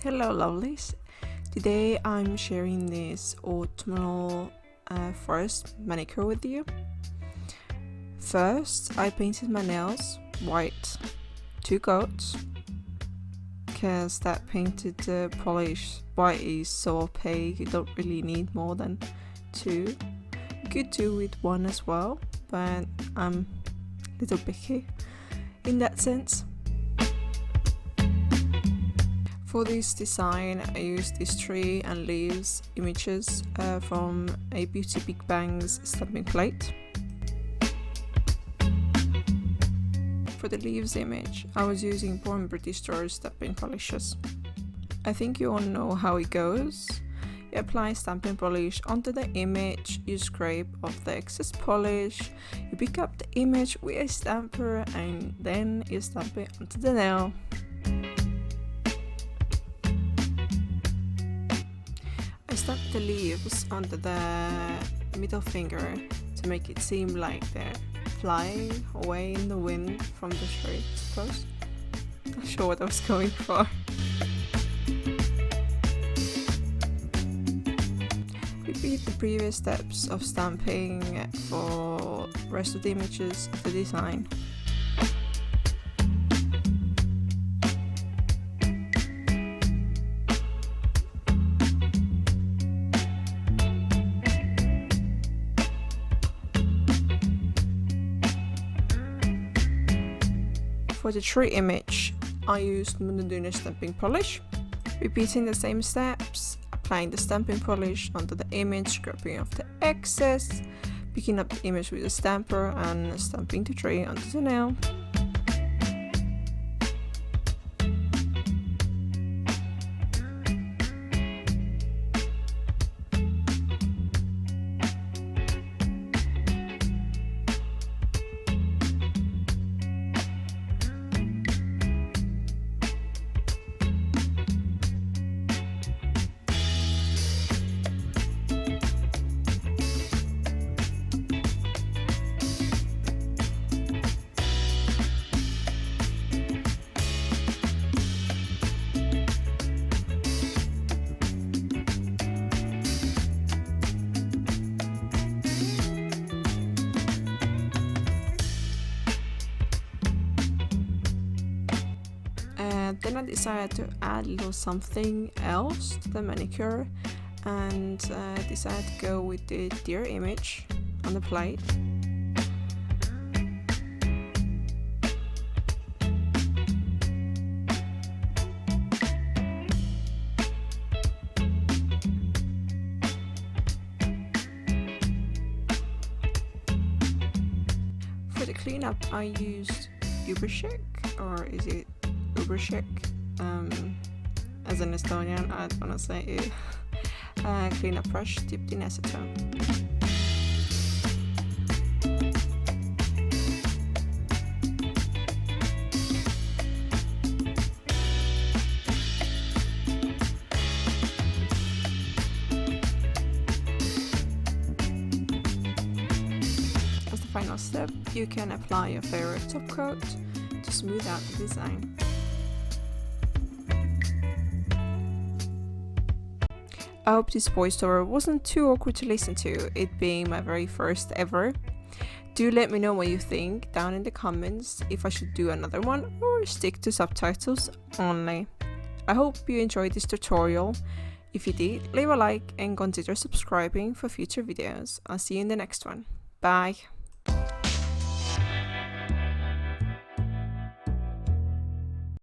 Hello lovelies, today I'm sharing this autumnal first manicure with you. First I painted my nails white, 2 coats, because that painted polish white is so opaque, you don't really need more than 2. You could do with 1 as well, but I'm a little picky in that sense. For this design I used these tree and leaves images from a BeautyBigBang's stamping plate. For the leaves image I was using Born British Store stamping polishes. I think you all know how it goes. You apply stamping polish onto the image, you scrape off the excess polish, you pick up the image with a stamper and then you stamp it onto the nail. I stamped the leaves onto the middle finger to make it seem like they're flying away in the wind from the tree, I suppose. Not sure what I was going for. Repeat the previous steps of stamping for the rest of the images of the design. For the tree image, I used Mundo de Unas stamping polish, repeating the same steps, applying the stamping polish onto the image, scraping off the excess, picking up the image with a stamper and stamping the tree onto the nail. Then I decided to add a little something else to the manicure and decided to go with the deer image on the plate. For the cleanup I used Seche, or is it Seche? As an Estonian, I don't want to say it. Cleanup brush dipped in acetone. As the final step, you can apply your favorite top coat to smooth out the design. I hope this voiceover wasn't too awkward to listen to, it being my very first ever. Do let me know what you think down in the comments, if I should do another one or stick to subtitles only. I hope you enjoyed this tutorial. If you did, leave a like and consider subscribing for future videos. I'll see you in the next one. Bye!